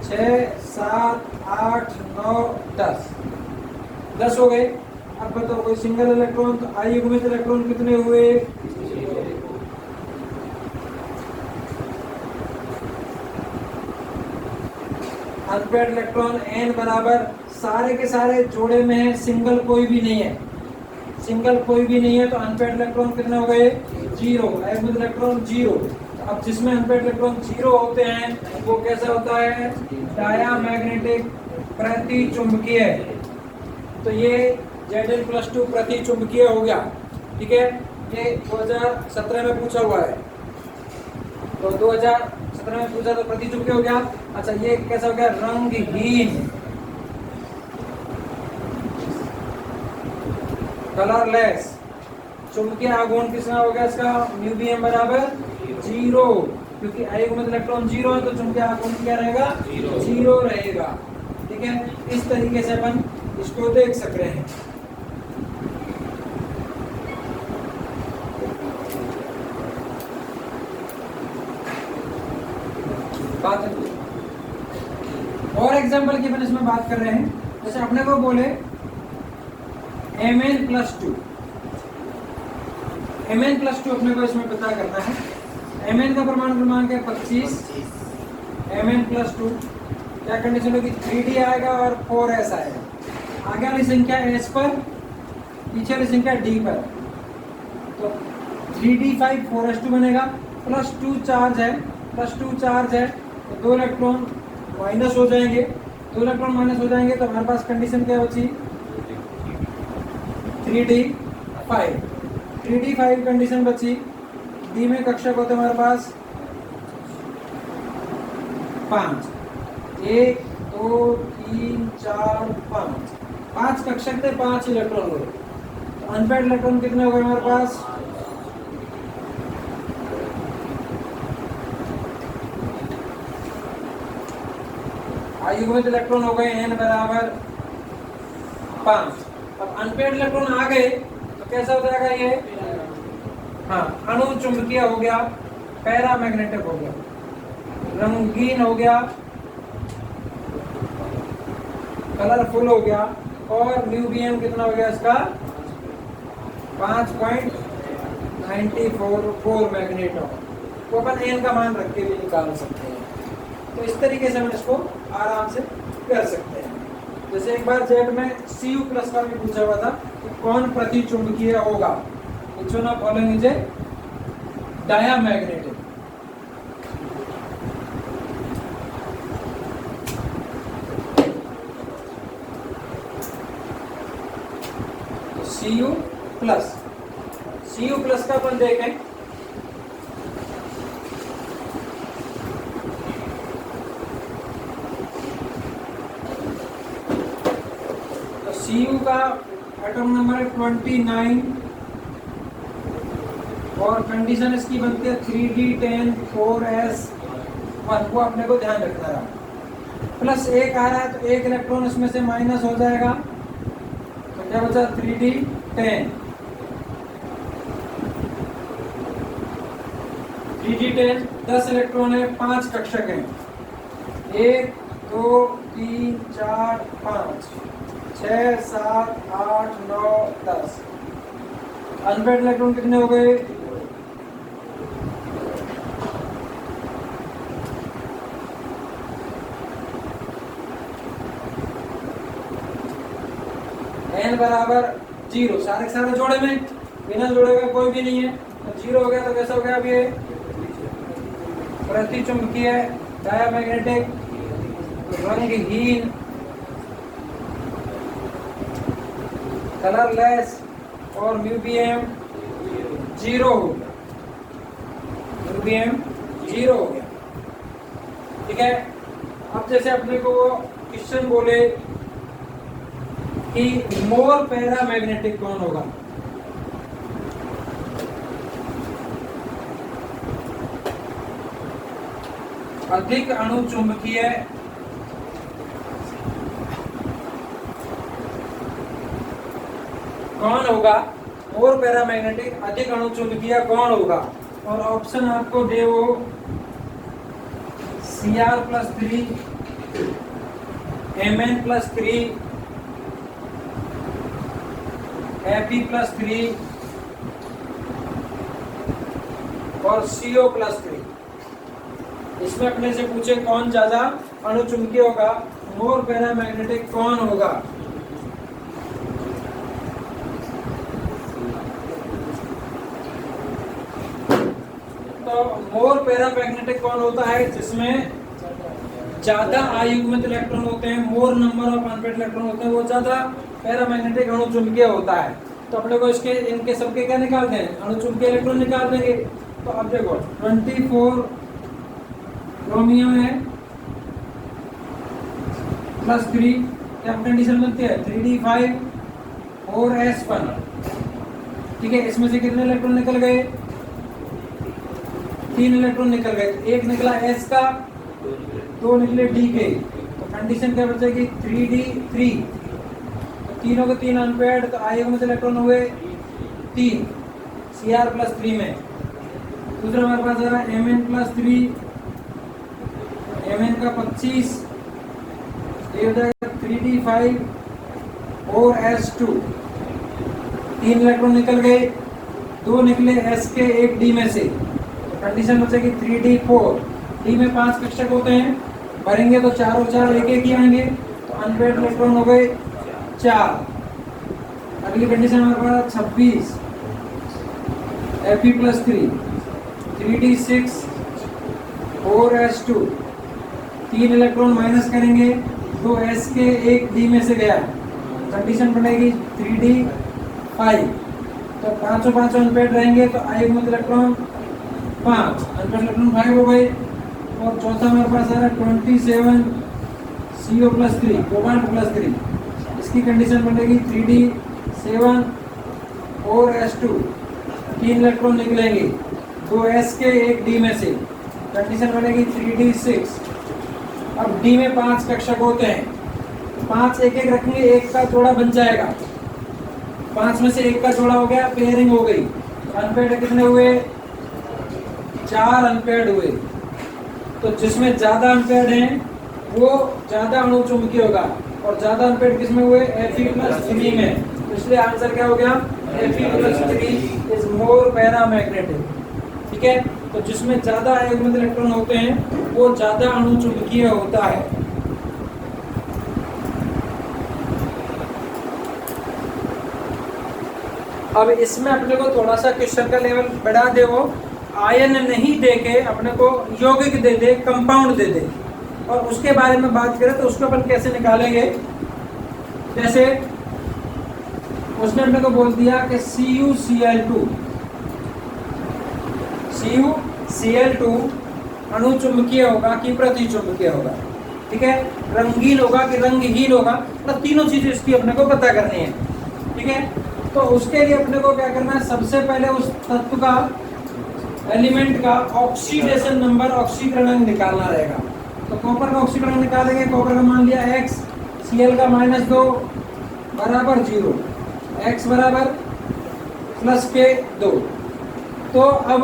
A: 6 7 8 9 10 हो गए। अब बताओ कोई सिंगल इलेक्ट्रॉन, तो अयुग्मित इलेक्ट्रॉन कितने हुए, अनपेयर्ड इलेक्ट्रॉन n बराबर सारे के सारे जोड़े में है, सिंगल कोई भी नहीं है। सिंगल कोई भी नहीं है तो अनपेयर्ड इलेक्ट्रॉन कितने हो गए, 0। अयुग्मित इलेक्ट्रॉन 0। अब जिसमें अनपेयर्ड इलेक्ट्रॉन 0 होते हैं वो कैसा होता है, डायामैग्नेटिक प्रतिचुंबकीय। तो ये Zn+2 प्रतिचुंबकीय हो गया। ठीक है, ये 2017 में पूछा हुआ है, तो 2017 में पूछा तो प्रतिचुंबकीय हो गया। अच्छा, ये कैसा हो गया, रंगहीन, कलरलेस। चुंबकीय आघूर्ण कितना हो गया इसका, म्यूबियम बराबर 0, क्योंकि अयुग्मित इलेक्ट्रॉन 0 है तो चुंबकीय आघूर्ण क्या रहेगा, 0 रहेगा। ठीक है, इस तरीके से अपन इसको देख सक रहे हैं। बात और एग्जाम्पल की अपन इसमें बात कर रहे हैं। जैसे अपने को बोले Mn+2, Mn+2 अपने को इसमें पता करना है। Mn का परमाणु क्रमांक है 25। Mn+2 क्या कंडीशन होगी, 3D आएगा और 4s आएगा। आगे वाली संख्या s पर, पीछे वाली संख्या d पर, तो 3D5 4s2 बनेगा। +2 चार्ज है, +2 चार्ज है, तो 2 इलेक्ट्रॉन माइनस हो जाएंगे। 2 इलेक्ट्रॉन माइनस हो जाएंगे तो हमारे पास कंडीशन क्या बची, 3D5। 3D5 कंडीशन बची। डी में कक्षक होते हमारे पास 5, 1 2 3 4 5, 5 कक्षक थे, 5 इलेक्ट्रॉन हुए। तो अनपेयर्ड इलेक्ट्रॉन कितने हो गए हमारे पास, अयुग्मित इलेक्ट्रॉन हो गए n बराबर 5। अब अनपेयर्ड इलेक्ट्रॉन आ गए तो कैसा हो जाएगा ये, हाँ, अणु चुंबकीय हो गया, पैरामैग्नेटिक हो गया, रंगीन हो गया, कलरफुल हो गया, और म्यूबियम कितना हो गया इसका, 5.944 मैग्नेटॉन। तो अपन n का मान रख के भी निकाल सकते हैं। तो इस तरीके से हम इसको आराम से कर सकते हैं। जैसे एक बार जेड में Cu+ का भी पूछा हुआ था कि कौन प्रतिचुंबकीय होगा, which one of following is a diamagnetic। Cu+ का अपन देखें का एटॉमिक नंबर है 29 और कंडीशन इसकी बनती है 3d10 4s1, वो अपने को ध्यान रखना है। प्लस एक आ रहा है तो एक इलेक्ट्रॉन इसमें से माइनस हो जाएगा, तो क्या बचा 3d10। 3d10 10 इलेक्ट्रॉन है, 5 कक्षक हैं, 1 2 3 4 5 6 7 8 9 10। अनपेड इलेक्ट्रॉन कितने हो गए? 'n बराबर 0, सारे के सारे जोड़े में, बिना जोड़े हुए कोई भी नहीं है, तो 0 हो गया। तो कैसा हो गया? अब ये प्रतिचुंबकीय डायामैग्नेटिक रंगहीन कलरलेस और म्यूबियम 0 हो गया, म्यूबियम 0 हो गया। ठीक है। अब जैसे अपने को वो क्वेश्चन बोले कि मोर पैरामैग्नेटिक कौन होगा, अधिक अणुचुंबकीय कौन होगा, मोर पैरामैग्नेटिक अधिक अणुचुंबकीय कौन होगा। और ऑप्शन आपको दे वो Cr+3, Mn+3, Fe+3 और CO+3। इसमें अपने से पूछे कौन ज्यादा अणुचुंबकीय होगा, मोर पैरामैग्नेटिक कौन होगा। तो मोर पैरामैग्नेटिक कौन होता है? जिसमें ज्यादा आयुग्मित इलेक्ट्रॉन होते हैं, मोर नंबर ऑफ अनपेड इलेक्ट्रॉन होते हैं, वो ज्यादा पैरामैग्नेटिक अणुचुंबकीय होता है। तो अपने को इसके इनके सबके क्या निकालते हैं? अणुचुंबकीय इलेक्ट्रॉन निकाल देंगे। तो अब देखो 24 क्रोमियम है +3, क्या कंडीशन बनती है? 3d5 4s1। ठीक है। इसमें से कितने इलेक्ट्रॉन निकल गए? 3 इलेक्ट्रॉन निकल गए। एक निकला s का, 2 निकले d के, तो कंडीशन क्या बचेगी? 3d3। तो तीनों के 3 अनपेड, तो आयुग्मित इलेक्ट्रॉन हुए 3 Cr+3 में। दूसरा हमारे पास आ रहा है Mn+3, Mn का 25, ये हो जाएगा 3d5 4s2। 3 इलेक्ट्रॉन निकल गए, 2 निकले s के, 1 d में से, तो कंडीशन बचेगी 3d4। d में 5 कक्षक होते हैं, भरेंगे तो 4 और 4 एक ही आएंगे, तो अनपेड इलेक्ट्रॉन हो गए 4। अगली कंडीशन हमारे पास 26 Fe+3, 3d6 4s2। 3 electron minus करेंगे, 2 s के, 1 d में से गया, कंडीशन बनेगी 3d5। तो 5 अनपेड रहेंगे, तो आयुग्मित इलेक्ट्रॉन 5, अनपेड इलेक्ट्रॉन 5 हो गए। और चौथा हमारे पास आ रहा है 27 CO+3, कोबाल्ट+3। इसकी कंडीशन बनेगी 3d7 4s2। 3 इलेक्ट्रॉन निकलेंगे, 2 s के, 1 d में से, कंडीशन बनेगी 3d6। अब d में 5 कक्षक होते हैं, 5 एक एक रखेंगे, 1 का जोड़ा बन जाएगा। 5 में से 1 का जोड़ा हो गया, पेयरिंग हो गई। अनपेड कितने हुए? 4 अनपेड हुए। तो जिसमें ज्यादा अनपेड हैं वो ज्यादा अणुचुंबकीय होगा, और ज्यादा अनपेड किसमें हुए? Fe+3 में। तो इसलिए आंसर क्या हो गया? Fe+3 is more paramagnetic. ठीक है। तो जिसमें ज्यादा आयुग्मित इलेक्ट्रॉन होते हैं वो ज्यादा अणुचुंबकीय होता है। अब इसमें अपने को थोड़ा सा क्वेश्चन का लेवल बढ़ा दे, वो आयन नहीं दे के अपने को यौगिक दे दे, कंपाउंड दे दे, और उसके बारे में बात करें तो उसको अपन कैसे निकालेंगे। जैसे उसने अपने को बोल दिया कि CuCl2 अणुचुंबकीय होगा कि प्रतिचुंबकीय होगा। ठीक है। रंगीन होगा कि रंगहीन होगा, मतलब तीनों चीजें इसकी अपने को पता करनी है। ठीक है, तो उसके लिए अपने को क्या करना है, सबसे पहले उस तत्व का, एलिमेंट का ऑक्सीडेशन नंबर, ऑक्सीकरण निकालना रहेगा। तो कॉपर का ऑक्सीकरण निकालेंगे, कॉपर का मान लिया x, Cl का -2 बराबर 0, x बराबर +K2। तो अब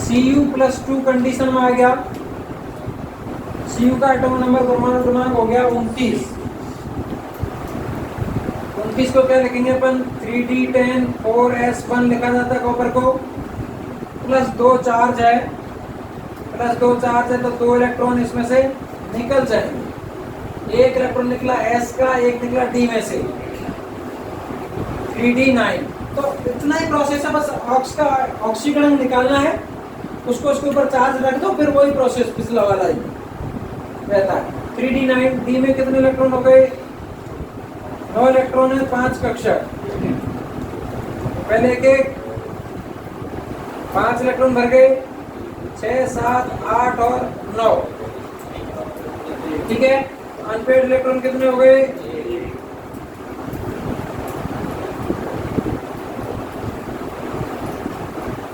A: Cu+2 कंडीशन में आ गया। Cu का एटॉमिक नंबर, परमाणु क्रमांक हो गया 29। 29 को क्या लिखेंगे अपन, 3d10 4s1 लिखा जाता है कॉपर को। +2 चार्ज है, तो 2 इलेक्ट्रॉन इसमें से निकल जाएंगे। एक इलेक्ट्रॉन निकला s का, एक निकला d में से, 3d9। तो इतना ही प्रोसेस है, बस ऑक्स का ऑक्सीकरण निकालना है, उसको उसके ऊपर चार्ज रख दो, फिर वही प्रोसेस पिछला वाला ही रहता है। 3d9, d में कितने इलेक्ट्रॉन हो गए, 9 इलेक्ट्रॉन है, 5 कक्षक। पहले के 5 इलेक्ट्रॉन भर गए, 6, 7, 8 और 9। ठीक है, अनपेड इलेक्ट्रॉन कितने हो गए,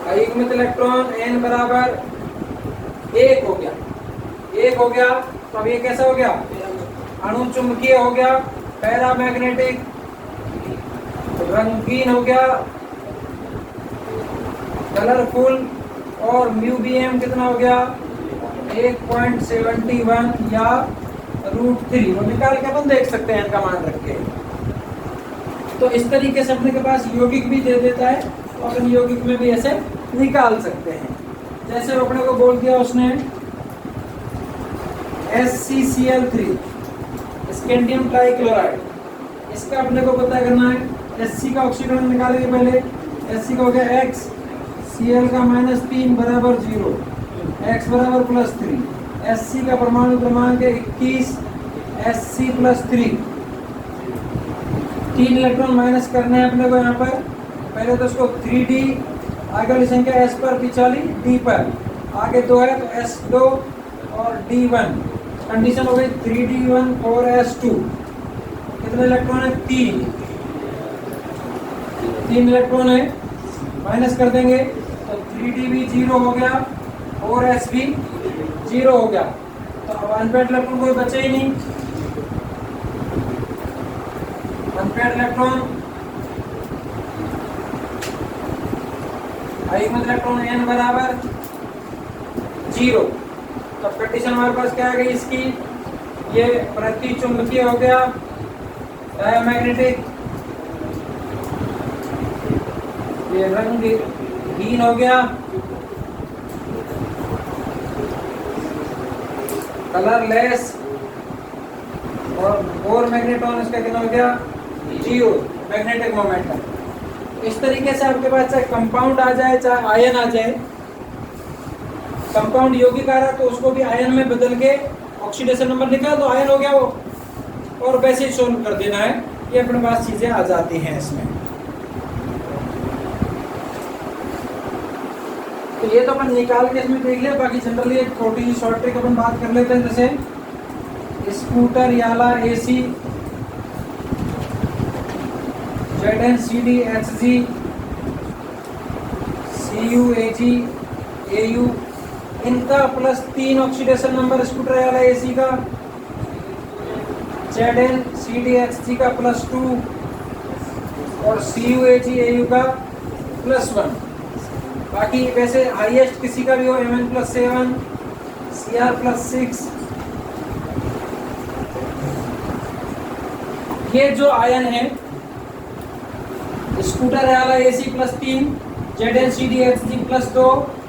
A: अयुग्मित इलेक्ट्रॉन n बराबर 1 हो गया, 1 हो गया। तो अब ये कैसा हो गया, अणु चुंबकीय हो गया, पैरामैग्नेटिक, रंगीन हो गया, कलरफुल, और म्यूबीएम कितना हो गया, 1.71 या √3। वो निकाल के अपन देख सकते हैं इनका मान रख के। तो इस तरीके से अपने के पास यौगिक भी दे देता है, और अपन यौगिक में भी ऐसे निकाल सकते हैं। जैसे अपने को बोल दिया उसने SCCl3, स्कैंडियम ट्राइक्लोराइड, इसका अपने को पता करना है। Sc का ऑक्सीकरण निकालेंगे पहले, Sc का हो गया x, Cl का -3 बराबर 0, x बराबर +3। Sc का परमाणु क्रमांक है 21, Sc+3। 3 इलेक्ट्रॉन माइनस करने हैं अपने को यहाँ पर। पहले तो उसको 3d, आगे वाली संख्या s पर, पीछे वाली d पर, आगे 2 है तो s2 और d1। कंडीशन हो गई 3d1 4s2। कितने इलेक्ट्रॉन है, 3 इलेक्ट्रॉन है, माइनस कर देंगे तो 3d भी 0 हो गया, 4s भी 0 हो गया। तो अब अनपेड इलेक्ट्रॉन कोई बचे ही नहीं। अनपेड इलेक्ट्रॉन, अयुग्मित इलेक्ट्रॉन n बराबर 0। तो कंडीशन हमारे पास क्या आ गई इसकी, ये प्रति चुंबकीय हो गया, डायमैग्नेटिक, ये रंगहीन हो गया, कलरलेस, और बोर मैग्नेटॉन इसका कितना हो गया, 0 मैग्नेटिक मोमेंटम। इस तरीके से आपके पास चाहे कंपाउंड आ जाए चाहे आयन आ जाए, कंपाउंड यौगिक आ रहा है तो उसको भी आयन में बदल के ऑक्सीडेशन नंबर निकाल दो, आयन हो गया वो, और वैसे ही सोल्व कर देना है। ये अपने पास चीजें आ जाती हैं इसमें। तो ये तो अपन निकाल के इसमें देख लिया। बाकी जनरली एक छोटी सी शॉर्ट ट्रिक अपन बात कर लेते हैं, जैसे स्कूटर याला AC, ZnCdHg, CuAg, Au, इनका +3 ऑक्सीडेशन नंबर स्कूटर याला AC का, ZnCdHg का +2 और CuAg Au का +1। बाकी वैसे हाईएस्ट किसी का भी हो, Mn+7, Cr+6। ये जो आयन है स्कूटर वाला AC +3, ZnCdHg +2,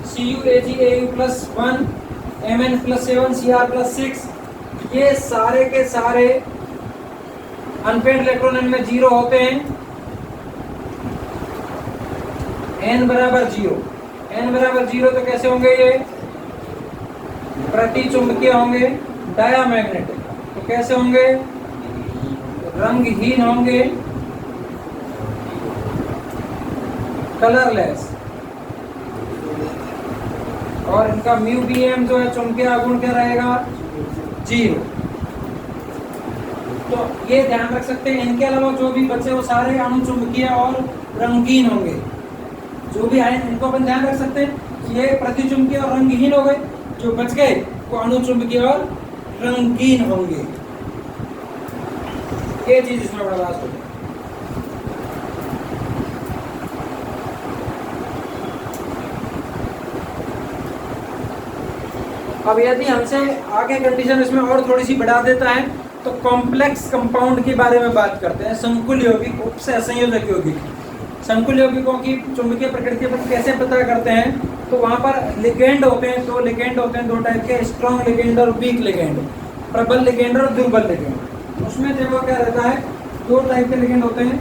A: CuAg Au +1, Mn+7, Cr+6, ये सारे के सारे अनपेड इलेक्ट्रॉन इनमें 0 होते हैं। n बराबर 0, n बराबर 0 तो कैसे होंगे ये, प्रति चुंबकीय होंगे, डायामैग्नेटिक। तो कैसे होंगे, रंगहीन होंगे, कलरलेस, और इनका म्यू BM जो है चुंबकीय आघूर्ण क्या रहेगा, 0। तो ये ध्यान रख सकते हैं, इनके अलावा जो भी बचे वो सारे अणु चुंबकीय और रंगीन होंगे। जो भी आए इनको अपन ध्यान रख सकते हैं, ये प्रतिचुंबकीय और रंगहीन हो गए, जो बच गए वो अणु चुंबकीय और रंगीन होंगे। ये चीज इसमें बर्दाश्त होगी। अब यदि हमसे आगे कंडीशन इसमें और थोड़ी सी बढ़ा देता है तो कॉम्प्लेक्स कंपाउंड के बारे में बात करते हैं। संकुल यौगिक, उपसे असंयोजक यौगिक। संकुल यौगिकों की चुंबकीय प्रकृति पर कैसे पता करते हैं, तो वहां पर लिगेंड होते हैं, दो लिगेंड होते हैं, दो टाइप के, स्ट्रॉन्ग लिगेंड और वीक लिगेंड, प्रबल लिगेंड और दुर्बल लिगेंड। उसमें देखो क्या रहता है, दो टाइप के लिगेंड होते हैं।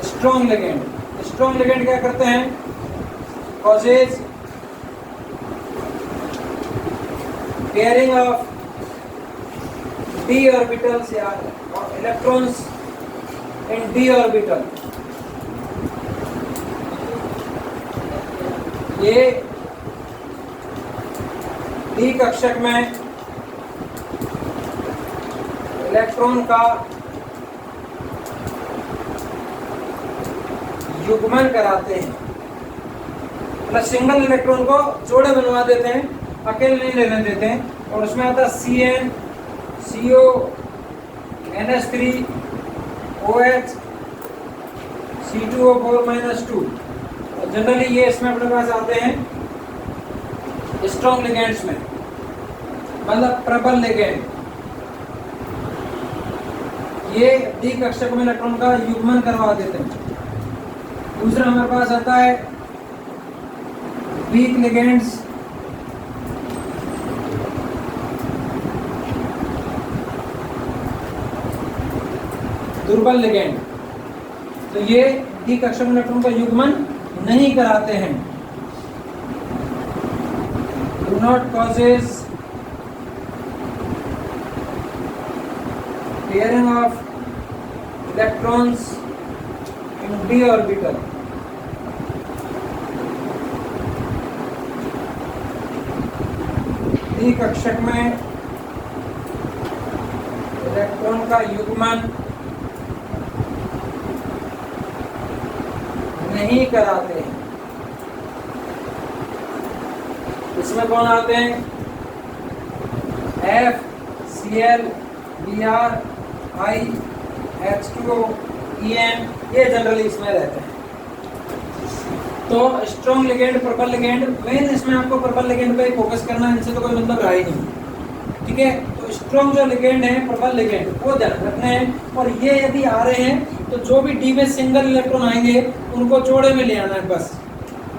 A: स्ट्रॉन्ग लिगेंड, स्ट्रॉन्ग लिगेंड क्या करते हैं, causes pairing of d orbitals या electrons in d orbital। ये d कक्षक में इलेक्ट्रॉन का युग्मन कराते हैं, मतलब सिंगल इलेक्ट्रॉन को जोड़े बनवा देते हैं, अकेले नहीं लेने देते हैं। और उसमें आता है Cn, CO, NH3, OH, C2O4-2। और जनरली ये इसमें अपने पास आते हैं स्ट्रॉन्ग लिगेंड्स में, मतलब प्रबल लिगेंड। ये डी कक्षक में इलेक्ट्रॉन का युग्मन करवा देते हैं। दूसरा हमारे पास आता है वीक लिगेंड्स। दुर्बल लिगेंड, तो ये डी कक्षक में इलेक्ट्रॉन का युग्मन नहीं कराते हैं। Do not causes pairing of electrons in D orbital. D कक्षक में इलेक्ट्रॉन का युग्मन नहीं कराते हैं। इसमें कौन आते हैं, F, Cl, Br, I, H2O, En, ये जनरली इसमें रहते हैं। तो स्ट्रॉन्ग लिगेंड, प्रबल लिगेंड, मेन इसमें आपको प्रबल लिगेंड पे फोकस करना है, इनसे तो कोई मतलब रहा ही नहीं। ठीक है, तो स्ट्रॉन्ग जो लिगेंड है, प्रबल लिगेंड, वो ध्यान रखना है। और ये यदि आ रहे हैं तो जो भी डी में सिंगल इलेक्ट्रॉन आएंगे उनको जोड़े में ले आना है बस।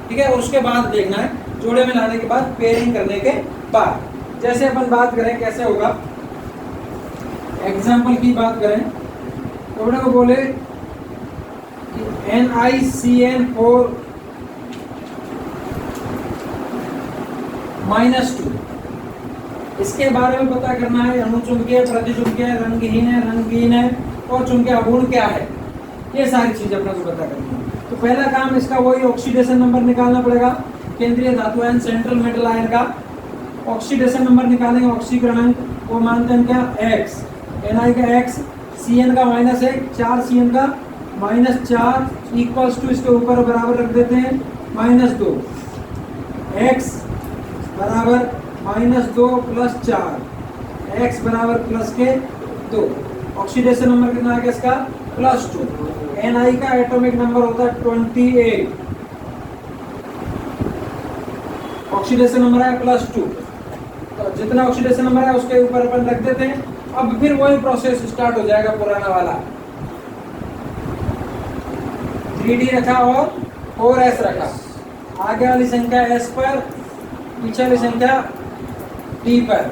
A: ठीक है, और उसके बाद देखना है, जोड़े में लाने के बाद पेयरिंग करने के बाद, जैसे अपन बात करें कैसे होगा, एग्जाम्पल की बात करें तो अपने को बोले NiCN4-2, इसके बारे में पता करना है, अणु चुंबकीय, प्रतिचुंबकीय, रंगहीन है और चुंबकीय अगुण क्या है, ये सारी चीजें अपने को पता करनी है। तो पहला काम इसका वही ऑक्सीडेशन नंबर निकालना पड़ेगा, केंद्रीय धातु आयन, सेंट्रल मेटल आयन का ऑक्सीडेशन नंबर निकालेंगे, ऑक्सीकरण को मानते हैं क्या, X, Ni का X, Cn का -1, 4 Cn का -4 इक्वल्स टू, इसके ऊपर बराबर रख देते हैं -2, X बराबर -2 + 4, X बराबर +2। ऑक्सीडेशन नंबर कितना आ गया इसका, +2। Ni का एटॉमिक नंबर होता है 28, ऑक्सीडेशन नंबर है +2। तो जितना ऑक्सीडेशन नंबर है उसके ऊपर अपन रख देते हैं। अब फिर वही प्रोसेस स्टार्ट हो जाएगा पुराना वाला, 3D रखा और 4s रखा, आगे वाली संख्या s पर, पीछे वाली संख्या d पर।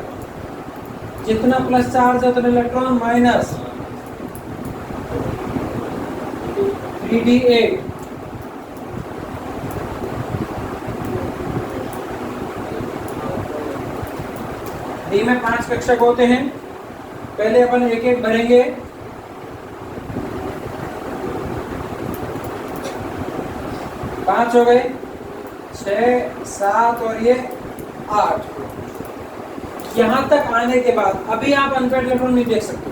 A: जितना प्लस चार्ज है उतना इलेक्ट्रॉन माइनस, 3d8। डी में 5 कक्षक होते हैं, पहले अपन एक एक भरेंगे। पांच हो गए, 6, 7 और ये 8। यहाँ तक आने के बाद अभी आप अनपेयर्ड इलेक्ट्रॉन नहीं देख सकते।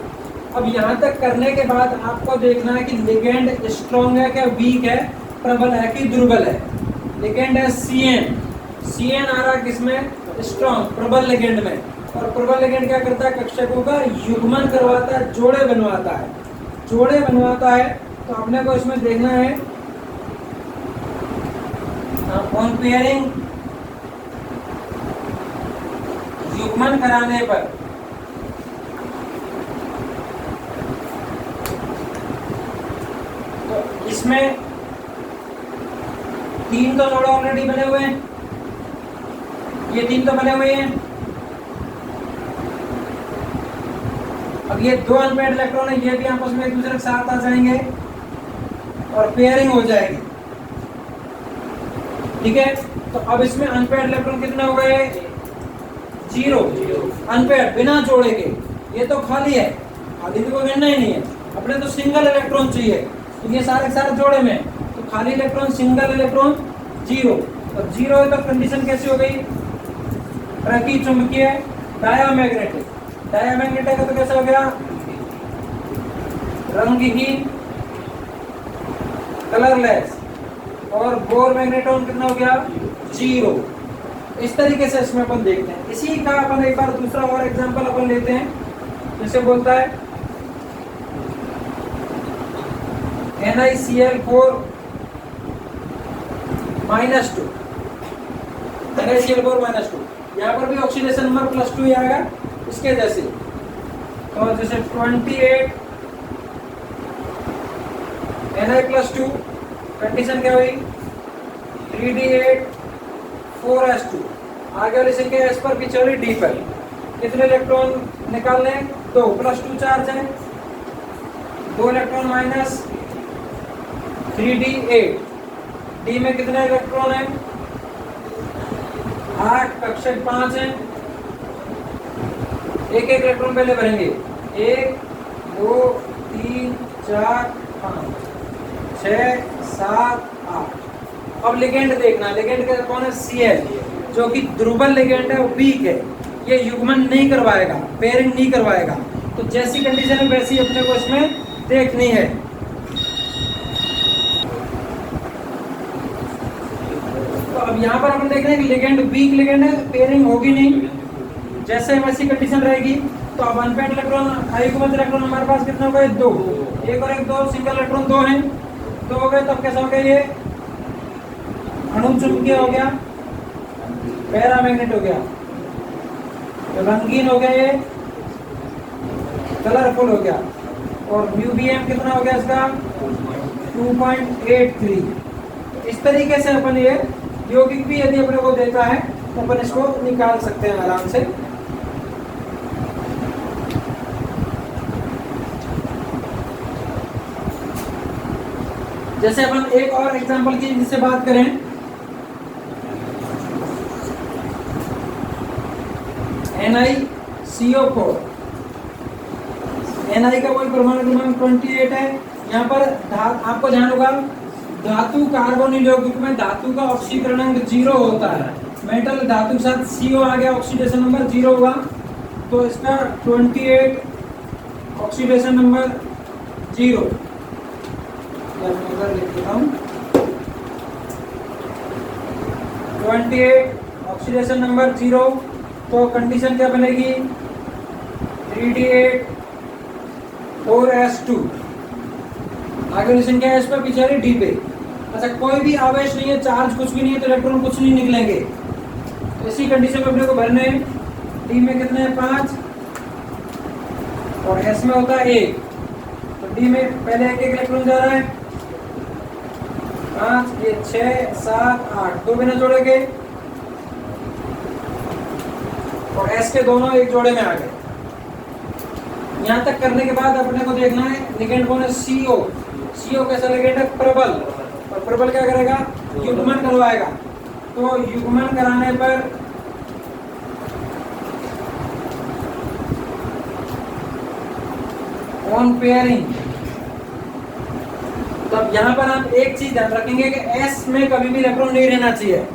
A: अब यहाँ तक करने के बाद आपको देखना है कि लिगेंड स्ट्रॉन्ग है क्या, वीक है, प्रबल है कि दुर्बल है। लिगेंड है CN आ रहा है किसमें, स्ट्रॉन्ग, प्रबल लिगेंड में। और प्रबल लिगेंड क्या करता है, कक्षकों का युग्मन करवाता है, जोड़े बनवाता है। जोड़े बनवाता है तो अपने को इसमें देखना है ऑन पेयरिंग, युग्मन कराने पर तो इसमें 3 तो जोड़े ऑलरेडी बने हुए हैं, ये 3 तो बने हुए हैं। अब ये 2 अनपेयर्ड इलेक्ट्रॉन है, ये भी आपस में एक दूसरे के साथ आ जाएंगे और पेयरिंग हो जाएगी। ठीक है, तो अब इसमें अनपेयर्ड इलेक्ट्रॉन कितने हो गए, 0 अनपेयर्ड, बिना जोड़े के। ये तो खाली है, खाली तो कोई गिनना ही नहीं है, अपने तो सिंगल इलेक्ट्रॉन चाहिए। तो ये सारे सारे जोड़े में, तो खाली इलेक्ट्रॉन, सिंगल इलेक्ट्रॉन 0। और 0 है तो कंडीशन कैसी हो गई, प्रतिचुंबकीय डायामैग्नेटिक। डायामैग्नेटिक का तो कैसा हो गया, रंगहीन, कलरलेस। और बोर मैग्नेट्रॉन कितना हो गया, 0। इस तरीके से इसमें अपन देखते हैं। इसी का अपन एक बार दूसरा और एग्जांपल अपन लेते हैं, जैसे बोलता है NiCl4 -2, NiCl4 -2, यहाँ पर भी ऑक्सीडेशन नंबर +2 ही आएगा इसके जैसे। तो जैसे 28 Ni+2, कंडीशन क्या हुई, 3D8 4s2। आगे वाली संख्या S पर, पीछे वाली D पर। कितने इलेक्ट्रॉन निकालने, 2, +2 चार्ज है, 2 इलेक्ट्रॉन माइनस 3D8। D में कितने इलेक्ट्रॉन है, 8, कक्षक 5 है। एक एक इलेक्ट्रॉन पहले भरेंगे, 1 2 3 4 5 6 7 8। अब लिगेंड देखना, लिगेंड का कौन है, Cl, जो कि दुर्बल लिगेंड है, वीक है, ये युग्मन नहीं करवाएगा, पेयरिंग नहीं करवाएगा। तो जैसी कंडीशन है वैसी अपने को इसमें देखनी है। तो अब यहाँ पर अपन देख रहे हैं कि लिगेंड वीक लिगेंड है, पेयरिंग होगी नहीं, जैसे वैसी कंडीशन रहेगी। तो अब अनपेयर्ड इलेक्ट्रॉन, अयुग्मित इलेक्ट्रॉन हमारे पास कितने हो गए, 2, 1 और 1 2, सिंगल इलेक्ट्रॉन 2 हैं, 2 हो गए। तब कैसा हो गया, ये अणुचुंबकीय हो गया, पैरामैग्नेट हो गया, तो रंगीन हो गया, ये कलरफुल हो गया। और म्यूबियम कितना हो गया इसका, 2.83। इस तरीके से अपन ये यौगिक भी यदि अपने को देता है तो अपन इसको निकाल सकते हैं आराम से। जैसे अपन एक और एग्जांपल की जिससे बात करें, NiCO4, Ni का वही परमाणु क्रमांक 28 है। यहाँ पर आपको ध्यान होगा, धातु कार्बोनिल यौगिक में धातु का ऑक्सीकरणांक 0 होता है। मेटल धातु के साथ CO आ गया, ऑक्सीडेशन नंबर 0 होगा, तो इसका 28 ऑक्सीडेशन नंबर 0। लिख देता हूँ, 28 ऑक्सीडेशन नंबर 0। तो कंडीशन क्या बनेगी, 3D8 4s2। आगे संख्या है इस पर, पीछे डी पे। अच्छा, कोई भी आवेश नहीं है, चार्ज कुछ भी नहीं है, तो इलेक्ट्रॉन कुछ नहीं निकलेंगे। तो इसी कंडीशन में अपने को भरने हैं। डी में कितने हैं, 5, और एस में होता है 1। तो डी में पहले एक इलेक्ट्रॉन जा रहा है, 5, ये 6 7 8, 2 बिना जोड़े के, और एस के दोनों एक जोड़े में आ गए। यहाँ तक करने के बाद अपने को देखना है लिगेंड कौन है, CO। CO कैसा लिगेंड है, प्रबल। और प्रबल क्या करेगा, युग्मन करवाएगा। तो युग्मन कराने पर ऑन पेयरिंग, तब यहाँ पर आप एक चीज ध्यान रखेंगे कि S में कभी भी इलेक्ट्रॉन नहीं रहना चाहिए।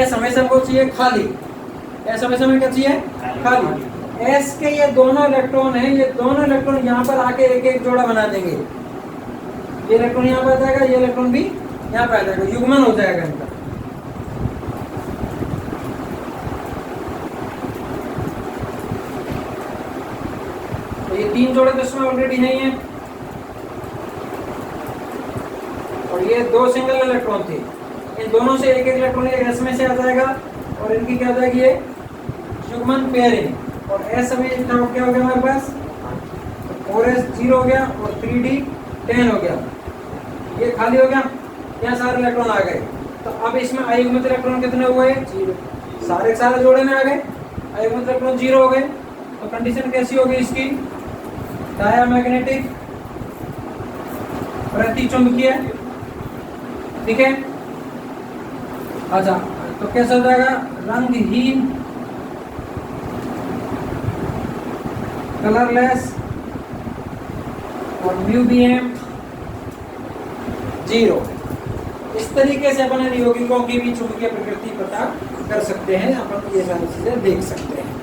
A: S हमेशा को चाहिए खाली, S हमेशा में क्या चाहिए, खाली। S के ये दोनों इलेक्ट्रॉन हैं, ये दोनों इलेक्ट्रॉन यहाँ पर आके एक एक जोड़ा बना देंगे। ये इलेक्ट्रॉन यहाँ पर आ जाएगा, ये इलेक्ट्रॉन भी यहाँ पर आ जाएगा, युग्मन हो जाएगा इनका। तो ये 3 जोड़े तो इसमें ऑलरेडी है ही हैं, और ये 2 सिंगल इलेक्ट्रॉन थे। इन दोनों से एक एक इलेक्ट्रॉन S में से आ जाएगा और इनकी क्या हो जाएगी, ये युग्मन पेयरिंग। और S में क्या हो गया हमारे पास, 4s 0 हो गया और 3d 10 हो गया। ये खाली हो गया, यहाँ सारे इलेक्ट्रॉन आ गए। तो अब इसमें अयुग्मित इलेक्ट्रॉन कितने हुए, 0। सारे जोड़े में आ गए, अयुग्मित इलेक्ट्रॉन 0 हो गए। तो कंडीशन कैसी होगी इसकी, डायामैग्नेटिक, प्रतिचुंबकीय, ठीक है। अच्छा, तो कैसा हो जाएगा, रंगहीन, कलरलेस, और म्यूबियम 0। इस तरीके से अपन यौगिकों की भी चुंबकीय प्रकृति पता कर सकते हैं, अपन ये सारी चीजें देख सकते हैं।